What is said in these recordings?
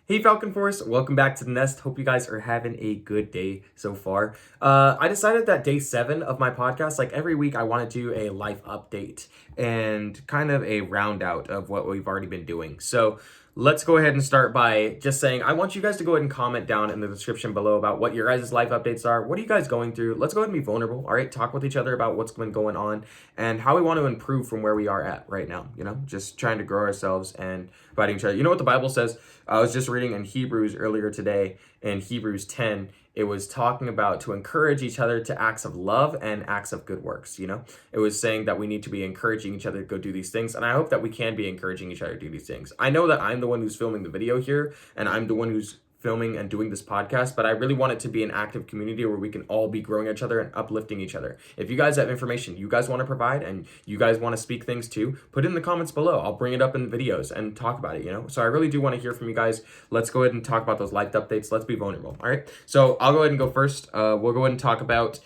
Hey Falcon Force, welcome back to the nest. Hope you guys are having a good day so far. I decided that day 7 of my podcast, like every week, I want to do a life update and kind of a round out of what we've already been doing. So let's go ahead and start by just saying, I want you guys to go ahead and comment down in the description below about what your guys' life updates are. What are you guys going through? Let's go ahead and be vulnerable, all right? Talk with each other about what's been going on and how we want to improve from where we are at right now, just trying to grow ourselves and fighting each other. You know what the Bible says? I was just reading in Hebrews earlier today, in Hebrews 10, it was talking about to encourage each other to acts of love and acts of good works. It was saying that we need to be encouraging each other to go do these things. And I hope that we can be encouraging each other to do these things. I know that I'm the one who's filming the video here and I'm the one who's filming and doing this podcast, but I really want it to be an active community where we can all be growing each other and uplifting each other. If you guys have information you guys want to provide and you guys want to speak things too, put it in the comments below. I'll bring it up in the videos and talk about it, So I really do want to hear from you guys. Let's go ahead and talk about those life updates. Let's be vulnerable. All right. So I'll go ahead and go first. We'll go ahead and talk about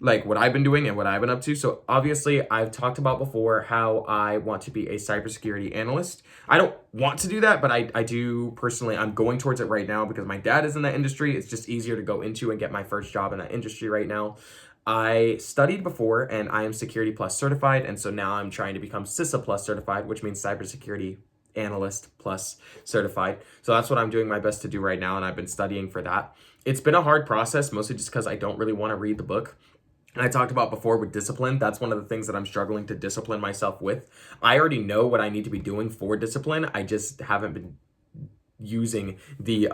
like what I've been doing and what I've been up to. So obviously I've talked about before how I want to be a cybersecurity analyst. I don't want to do that, but I do personally. I'm going towards it right now because my dad is in that industry. It's just easier to go into and get my first job in that industry right now. I studied before and I am Security Plus certified. And so now I'm trying to become CISA Plus certified, which means cybersecurity analyst plus certified. So that's what I'm doing my best to do right now. And I've been studying for that. It's been a hard process, mostly just because I don't really want to read the book. And I talked about before with discipline, that's one of the things that I'm struggling to discipline myself with. I already know what I need to be doing for discipline. I just haven't been using the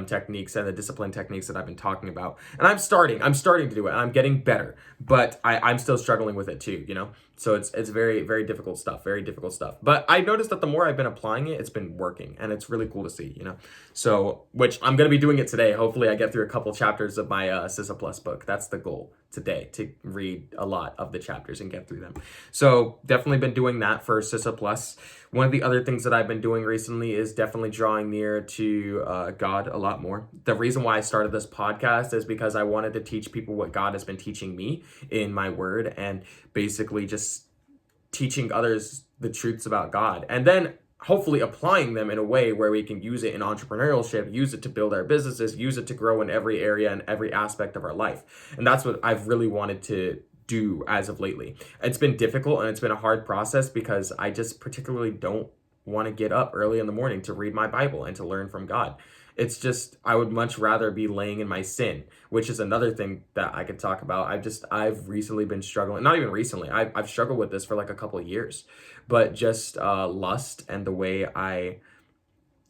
techniques and the discipline techniques that I've been talking about. And I'm starting to do it. And I'm getting better, but I'm still struggling with it too, So it's very, very difficult stuff, But I noticed that the more I've been applying it, it's been working and it's really cool to see, So, which I'm going to be doing it today. Hopefully I get through a couple chapters of my CISA Plus book. That's the goal today, to read a lot of the chapters and get through them. So definitely been doing that for CISA Plus. One of the other things that I've been doing recently is definitely drawing near to God a lot more. The reason why I started this podcast is because I wanted to teach people what God has been teaching me in my word and basically just teaching others the truths about God. And then hopefully applying them in a way where we can use it in entrepreneurship, use it to build our businesses, use it to grow in every area and every aspect of our life. And that's what I've really wanted to do as of lately. It's been difficult and it's been a hard process because I just particularly don't want to get up early in the morning to read my Bible and to learn from God. It's just, I would much rather be laying in my sin, which is another thing that I could talk about. I've recently been struggling, not even recently, I've struggled with this for like a couple of years, but just lust and the way I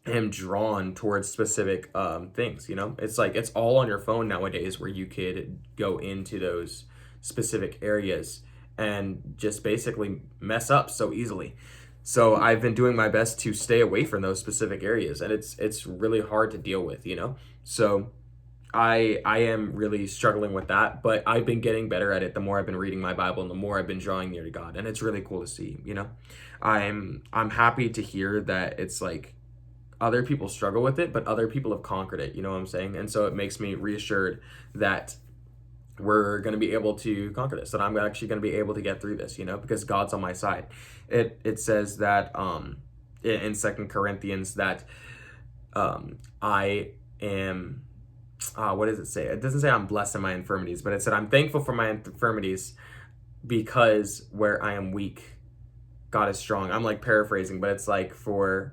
am drawn towards specific things, It's like, it's all on your phone nowadays where you could go into those specific areas and just basically mess up so easily. So I've been doing my best to stay away from those specific areas, and it's really hard to deal with, So I am really struggling with that, but I've been getting better at it the more I've been reading my Bible and the more I've been drawing near to God, and it's really cool to see, I'm happy to hear that it's like other people struggle with it, but other people have conquered it, you know what I'm saying? And so it makes me reassured that we're going to be able to conquer this, that I'm actually going to be able to get through this, because God's on my side. It says that in 2 Corinthians that I am, what does it say? It doesn't say I'm blessed in my infirmities, but it said I'm thankful for my infirmities because where I am weak, God is strong. I'm like paraphrasing, but it's like for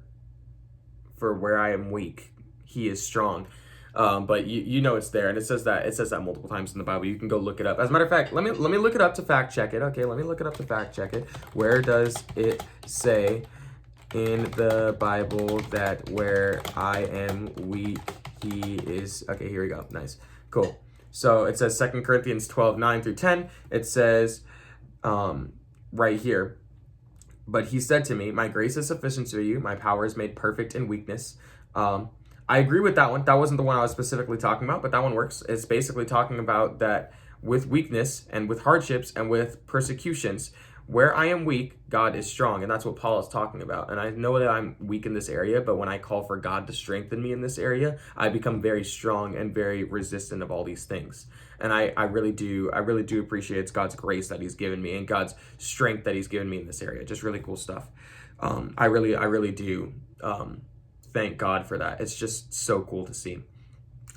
where I am weak, he is strong. But it's there, and it says that multiple times in the Bible. You can go look it up. As a matter of fact, let me look it up to fact check it. Okay, let me look it up to fact check it. Where does it say in the Bible that where I am weak, he is? Okay, here we go. Nice, cool. So it says 2 Corinthians 12:9-10. It says right here. But he said to me, my grace is sufficient for you. My power is made perfect in weakness. I agree with that one. That wasn't the one I was specifically talking about, but that one works. It's basically talking about that with weakness and with hardships and with persecutions, where I am weak, God is strong. And that's what Paul is talking about. And I know that I'm weak in this area, but when I call for God to strengthen me in this area, I become very strong and very resistant of all these things. And I really do appreciate God's grace that he's given me and God's strength that he's given me in this area. Just really cool stuff. I really do thank God for that. It's just so cool to see.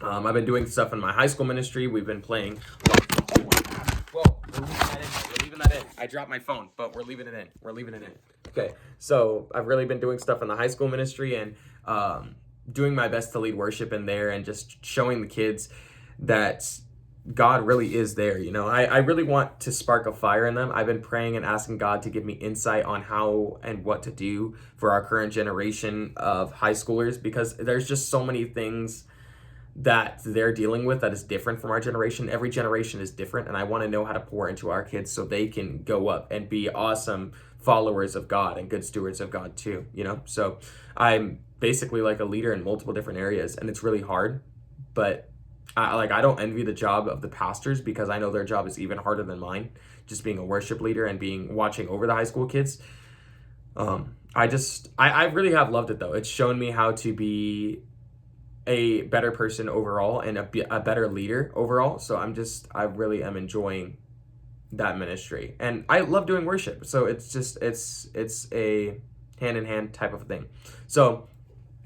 I've been doing stuff in my high school ministry. We've been playing. Whoa, we're leaving that in. We're leaving that in. I dropped my phone, but we're leaving it in. We're leaving it in. Okay, so I've really been doing stuff in the high school ministry and doing my best to lead worship in there and just showing the kids that God really is there. I really want to spark a fire in them. I've been praying and asking God to give me insight on how and what to do for our current generation of high schoolers, because there's just so many things that they're dealing with that is different from our generation. Every generation is different, and I want to know how to pour into our kids so they can go up and be awesome followers of God and good stewards of God too, So I'm basically like a leader in multiple different areas, and it's really hard, but I don't envy the job of the pastors, because I know their job is even harder than mine, just being a worship leader and watching over the high school kids. I really have loved it though. It's shown me how to be a better person overall and a better leader overall. So I really am enjoying that ministry, and I love doing worship. So it's a hand in hand type of thing. So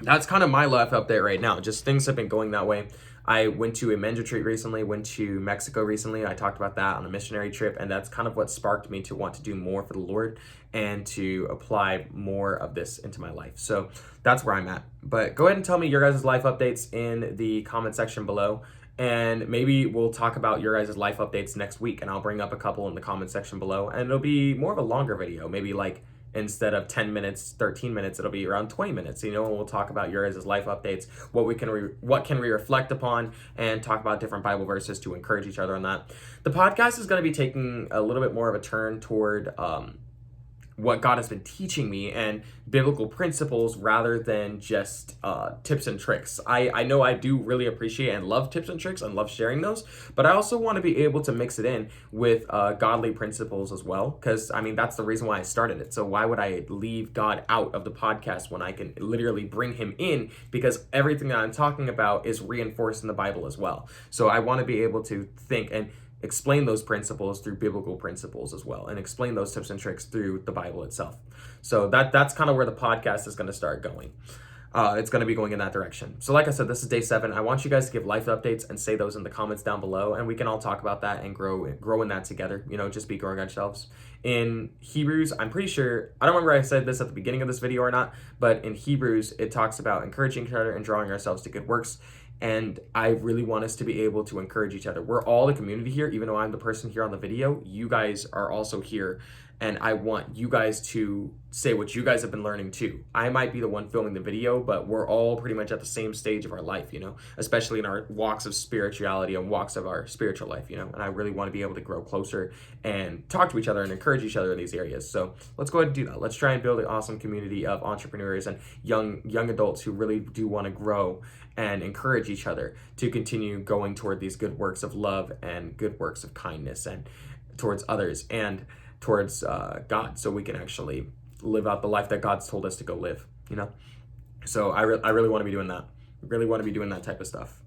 that's kind of my life update right now. Just things have been going that way. I went to a men's retreat recently, went to Mexico recently. I talked about that on a missionary trip, and that's kind of what sparked me to want to do more for the Lord and to apply more of this into my life. So that's where I'm at. But go ahead and tell me your guys' life updates in the comment section below, and maybe we'll talk about your guys' life updates next week, and I'll bring up a couple in the comment section below, and it'll be more of a longer video, maybe like instead of 10 minutes, 13 minutes, it'll be around 20 minutes, and we'll talk about your guys' life updates, what can we reflect upon, and talk about different Bible verses to encourage each other on that. The podcast is going to be taking a little bit more of a turn toward what God has been teaching me and biblical principles rather than just tips and tricks. I know I do really appreciate and love tips and tricks and love sharing those, but I also want to be able to mix it in with godly principles as well, because that's the reason why I started it. So why would I leave God out of the podcast when I can literally bring him in, because everything that I'm talking about is reinforced in the Bible as well. So I want to be able to think and explain those principles through biblical principles as well, and explain those tips and tricks through the Bible itself. So that's kind of where the podcast is going to start going. It's going to be going in that direction. So like I said, this is day 7. I want you guys to give life updates and say those in the comments down below, and we can all talk about that and grow in that together, just be growing ourselves. In Hebrews, I'm pretty sure, I don't remember if I said this at the beginning of this video or not, but in Hebrews, it talks about encouraging each other and drawing ourselves to good works. And I really want us to be able to encourage each other. We're all the community here, even though I'm the person here on the video. You guys are also here, and I want you guys to say what you guys have been learning too. I might be the one filming the video, but we're all pretty much at the same stage of our life, especially in our walks of spirituality and walks of our spiritual life, and I really want to be able to grow closer and talk to each other and encourage each other in these areas. So let's go ahead and do that. Let's try and build an awesome community of entrepreneurs and young adults who really do want to grow and encourage each other to continue going toward these good works of love and good works of kindness and towards others and towards God, so we can actually live out the life that God's told us to go live, So I really want to be doing that. Really want to be doing that type of stuff.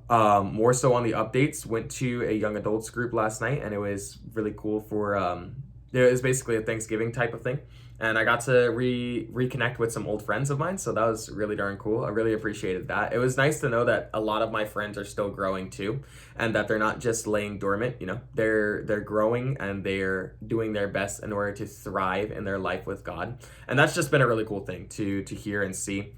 More so on the updates, went to a young adults group last night, and it was really cool for, it was basically a Thanksgiving type of thing. And I got to reconnect with some old friends of mine, so that was really darn cool. I really appreciated that. It was nice to know that a lot of my friends are still growing too, and that they're not just laying dormant. They're growing and they're doing their best in order to thrive in their life with God, and that's just been a really cool thing to hear and see.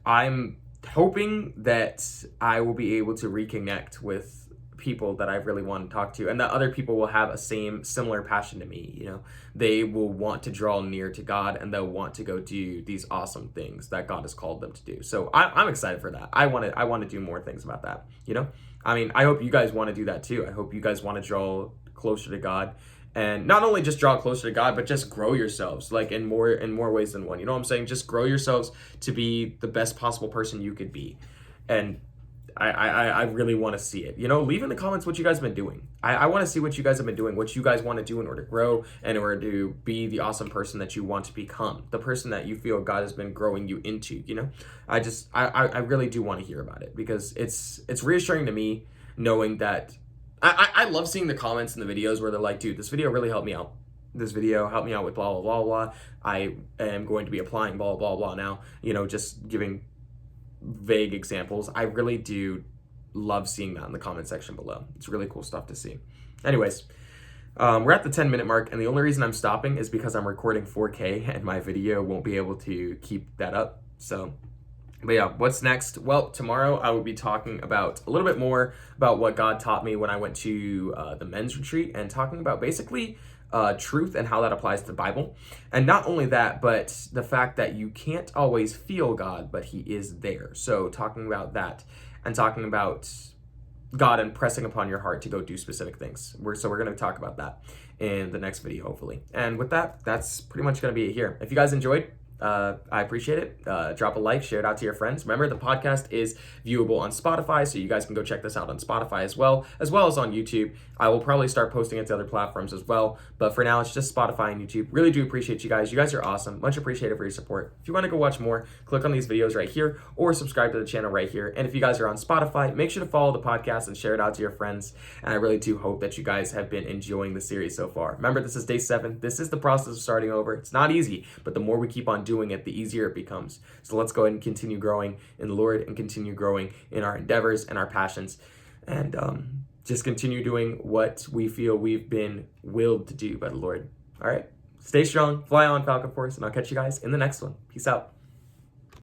I'm hoping that I will be able to reconnect with people that I really want to talk to, and that other people will have a similar passion to me. They will want to draw near to God, and they'll want to go do these awesome things that God has called them to do. So I'm excited for that. I want to do more things about that. I hope you guys want to do that too. I hope you guys want to draw closer to God, and not only just draw closer to God, but just grow yourselves like in more ways than one. You know what I'm saying? Just grow yourselves to be the best possible person you could be. And I really want to see it. Leave in the comments what you guys have been doing. I want to see what you guys have been doing, what you guys want to do in order to grow and in order to be the awesome person that you want to become, the person that you feel God has been growing you into. I really do want to hear about it, because it's reassuring to me knowing that I love seeing the comments in the videos where they're like, dude, this video really helped me out. this video, help me out with blah, blah, blah, blah. I am going to be applying blah, blah, blah now, just giving vague examples. I really do love seeing that in the comment section below. It's really cool stuff to see. Anyways, we're at the 10-minute mark, and the only reason I'm stopping is because I'm recording 4K and my video won't be able to keep that up. So, but yeah, what's next? Well, tomorrow I will be talking about a little bit more about what God taught me when I went to the men's retreat, and talking about basically truth and how that applies to the Bible. And not only that, but the fact that you can't always feel God, but he is there. So talking about that, and talking about God impressing upon your heart to go do specific things. We're going to talk about that in the next video, hopefully. And with that, that's pretty much going to be it here. If you guys enjoyed, I appreciate it. Drop a like, share it out to your friends. Remember, the podcast is viewable on Spotify, so you guys can go check this out on Spotify as well as on YouTube. I will probably start posting it to other platforms as well, but for now, it's just Spotify and YouTube. Really do appreciate you guys. You guys are awesome. Much appreciated for your support. If you want to go watch more, click on these videos right here, or subscribe to the channel right here. And if you guys are on Spotify, make sure to follow the podcast and share it out to your friends. And I really do hope that you guys have been enjoying the series so far. Remember, this is day 7. This is the process of starting over. It's not easy, but the more we keep on doing it, the easier it becomes. So let's go ahead and continue growing in the Lord, and continue growing in our endeavors and our passions, and just continue doing what we feel we've been willed to do by the Lord. All right, stay strong, fly on, Falcon Force, and I'll catch you guys in the next one. Peace out.